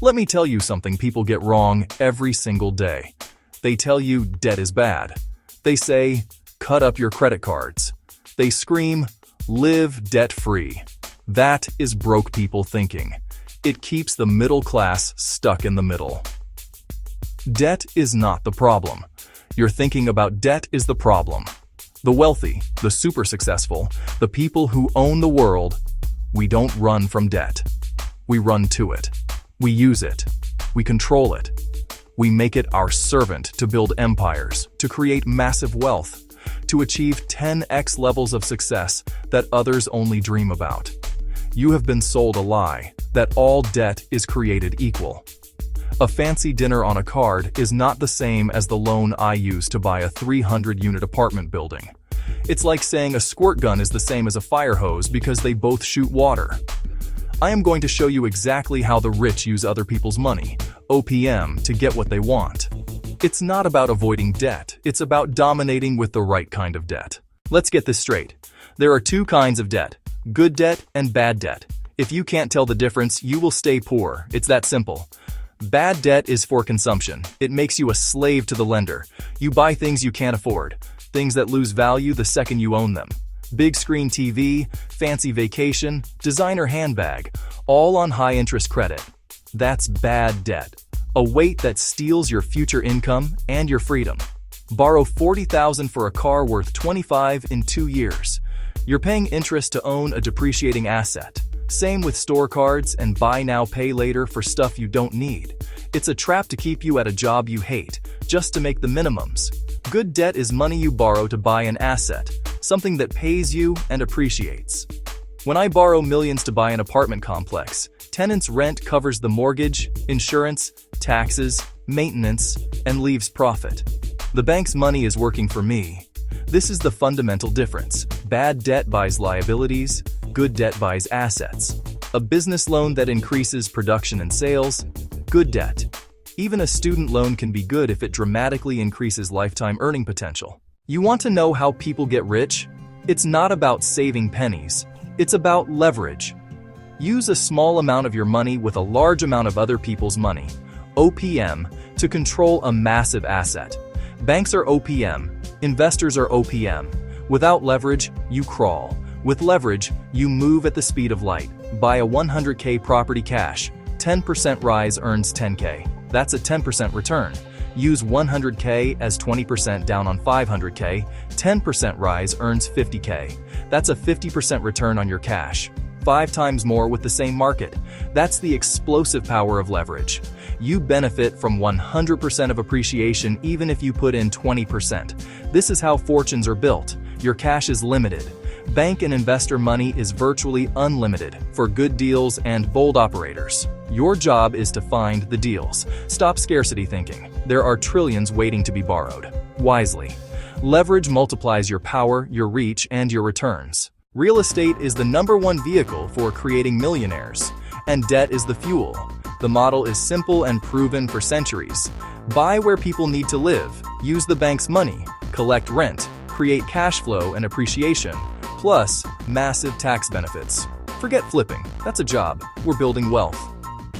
Let me tell you something people get wrong every single day. They tell you debt is bad. They say, cut up your credit cards. They scream, live debt-free. That is broke people thinking. It keeps the middle class stuck in the middle. Debt is not the problem. Your thinking about debt is the problem. The wealthy, the super successful, the people who own the world, we don't run from debt. We run to it. We use it. We control it. We make it our servant to build empires, to create massive wealth, to achieve 10x levels of success that others only dream about. You have been sold a lie that all debt is created equal. A fancy dinner on a card is not the same as the loan I use to buy a 300-unit apartment building. It's like saying a squirt gun is the same as a fire hose because they both shoot water. I am going to show you exactly how the rich use other people's money, OPM, to get what they want. It's not about avoiding debt, it's about dominating with the right kind of debt. Let's get this straight. There are two kinds of debt, good debt and bad debt. If you can't tell the difference, you will stay poor. It's that simple. Bad debt is for consumption. It makes you a slave to the lender. You buy things you can't afford, things that lose value the second you own them. Big screen TV, fancy vacation, designer handbag, all on high-interest credit. That's bad debt. A weight that steals your future income and your freedom. Borrow $40,000 for a car worth $25,000 in 2 years. You're paying interest to own a depreciating asset. Same with store cards and buy now, pay later for stuff you don't need. It's a trap to keep you at a job you hate, just to make the minimums. Good debt is money you borrow to buy an asset, something that pays you and appreciates. When I borrow millions to buy an apartment complex, tenants' rent covers the mortgage, insurance, taxes, maintenance, and leaves profit. The bank's money is working for me. This is the fundamental difference. Bad debt buys liabilities, good debt buys assets. A business loan that increases production and sales, good debt. Even a student loan can be good if it dramatically increases lifetime earning potential. You want to know how people get rich? It's not about saving pennies. It's about leverage. Use a small amount of your money with a large amount of other people's money, OPM, to control a massive asset. Banks are OPM. Investors are OPM. Without leverage, you crawl. With leverage, you move at the speed of light. Buy a 100K property cash. 10% rise earns 10K. That's a 10% return. Use 100K as 20% down on 500K. 10% rise earns 50K. That's a 50% return on your cash. 5 times more with the same market. That's the explosive power of leverage. You benefit from 100% of appreciation even if you put in 20%. This is how fortunes are built. Your cash is limited. Bank and investor money is virtually unlimited for good deals and bold operators. Your job is to find the deals. Stop scarcity thinking. There are trillions waiting to be borrowed. Wisely. Leverage multiplies your power, your reach, and your returns. Real estate is the #1 vehicle for creating millionaires, and debt is the fuel. The model is simple and proven for centuries. Buy where people need to live, use the bank's money, collect rent, create cash flow and appreciation, plus massive tax benefits. Forget flipping, that's a job. We're building wealth.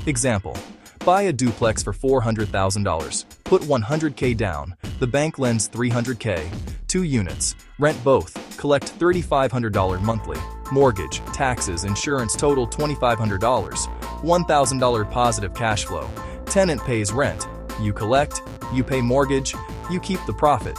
Example, buy a duplex for $400,000, put 100K down, the bank lends 300K, 2 units, rent both, collect $3,500 monthly, mortgage, taxes, insurance total $2,500, $1,000 positive cash flow, tenant pays rent, you collect, you pay mortgage, you keep the profit,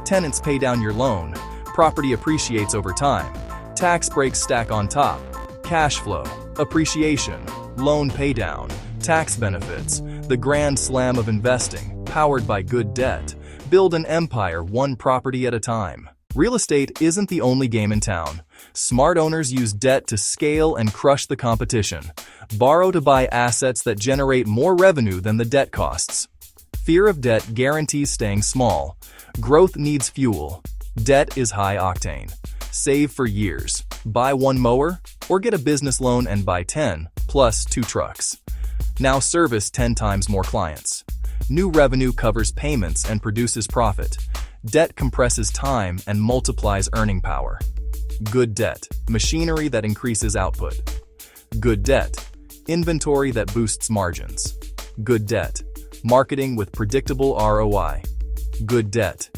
tenants pay down your loan, property appreciates over time, tax breaks stack on top, cash flow, appreciation, loan paydown, tax benefits, the grand slam of investing, powered by good debt. Build an empire one property at a time. Real estate isn't the only game in town. Smart owners use debt to scale and crush the competition. Borrow to buy assets that generate more revenue than the debt costs. Fear of debt guarantees staying small. Growth needs fuel. Debt is high octane. Save for years. Buy 1 mower or get a business loan and buy 10 plus 2 trucks. Now service 10 times more clients. New revenue covers payments and produces profit. Debt compresses time and multiplies earning power. Good debt, machinery that increases output. Good debt, inventory that boosts margins. Good debt. Marketing with predictable ROI. Good debt.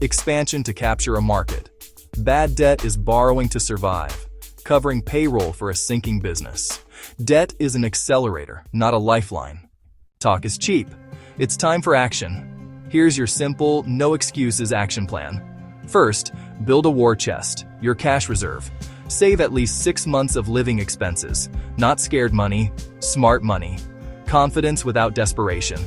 Expansion to capture a market. Bad debt is borrowing to survive, covering payroll for a sinking business. Debt is an accelerator, not a lifeline. Talk is cheap. It's time for action. Here's your simple, no excuses action plan. First, build a war chest, your cash reserve. Save at least 6 months of living expenses. Not scared money, smart money. Confidence without desperation.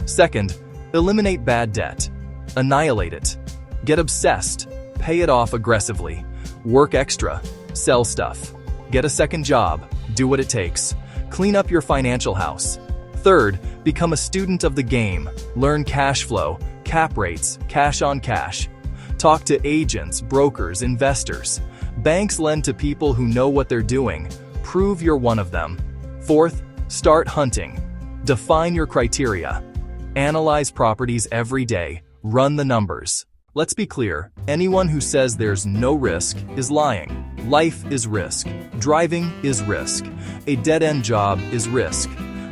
Second, eliminate bad debt. Annihilate it. Get obsessed. Pay it off aggressively. Work extra. Sell stuff. Get a second job. Do what it takes. Clean up your financial house. Third, become a student of the game. Learn cash flow, cap rates, cash on cash. Talk to agents, brokers, investors. Banks lend to people who know what they're doing. Prove you're one of them. Fourth, start hunting. Define your criteria. Analyze properties every day. Run the numbers. Let's be clear, anyone who says there's no risk is lying. Life is risk. Driving is risk. A dead-end job is risk.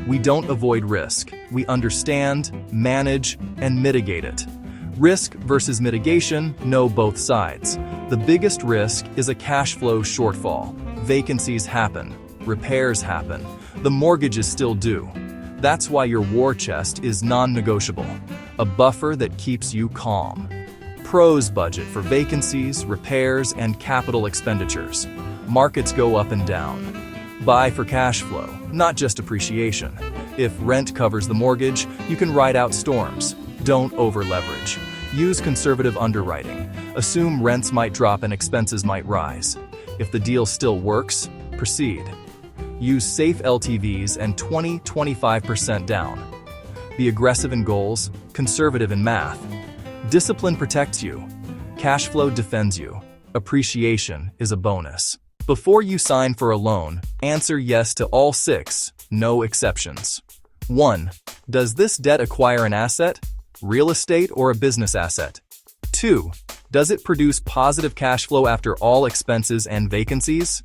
We don't avoid risk. We understand, manage, and mitigate it. Risk versus mitigation know both sides. The biggest risk is a cash flow shortfall. Vacancies happen. Repairs happen. The mortgage is still due. That's why your war chest is non-negotiable. A buffer that keeps you calm. Pros budget for vacancies, repairs, and capital expenditures. Markets go up and down. Buy for cash flow, not just appreciation. If rent covers the mortgage, you can ride out storms. Don't over-leverage. Use conservative underwriting. Assume rents might drop and expenses might rise. If the deal still works, proceed. Use safe LTVs and 20-25% down. Be aggressive in goals, conservative in math. Discipline protects you. Cash flow defends you. Appreciation is a bonus. Before you sign for a loan, answer yes to all 6, no exceptions. 1. Does this debt acquire an asset, real estate, or a business asset? 2. Does it produce positive cash flow after all expenses and vacancies?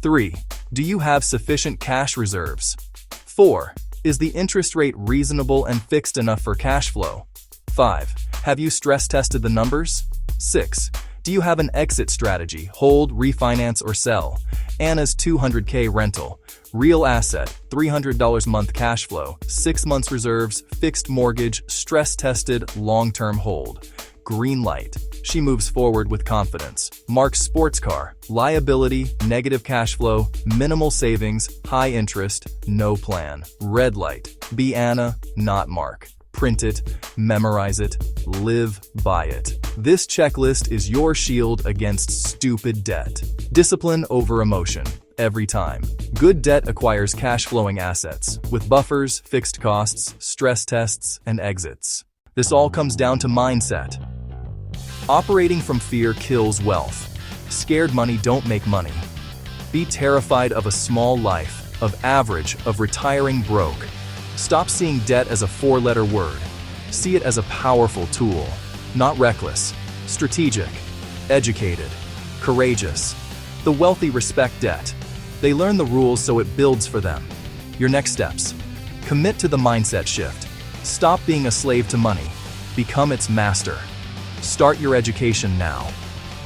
3. Do you have sufficient cash reserves? 4. Is the interest rate reasonable and fixed enough for cash flow? 5. Have you stress tested the numbers? 6. Do you have an exit strategy, hold, refinance, or sell? Anna's $200K rental. Real asset, $300 month cash flow, 6 months reserves, fixed mortgage, stress tested, long-term hold. Green light. She moves forward with confidence. Mark sports car. Liability, negative cash flow, minimal savings, high interest, no plan. Red light. Be Anna, not Mark. Print it, memorize it, live by it. This checklist is your shield against stupid debt. Discipline over emotion, every time. Good debt acquires cash-flowing assets, with buffers, fixed costs, stress tests, and exits. This all comes down to mindset. Operating from fear kills wealth. Scared money don't make money. Be terrified of a small life, of average, of retiring broke. Stop seeing debt as a 4-letter word. See it as a powerful tool. Not reckless, strategic, educated, courageous. The wealthy respect debt. They learn the rules so it builds for them. Your next steps. Commit to the mindset shift. Stop being a slave to money. Become its master. Start your education now.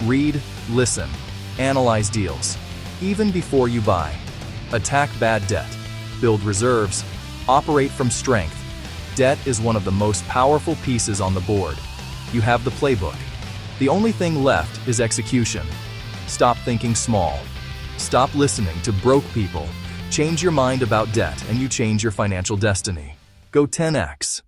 Read, listen, analyze deals. Even before you buy. Attack bad debt. Build reserves. Operate from strength. Debt is one of the most powerful pieces on the board. You have the playbook. The only thing left is execution. Stop thinking small. Stop listening to broke people. Change your mind about debt and you change your financial destiny. Go 10x.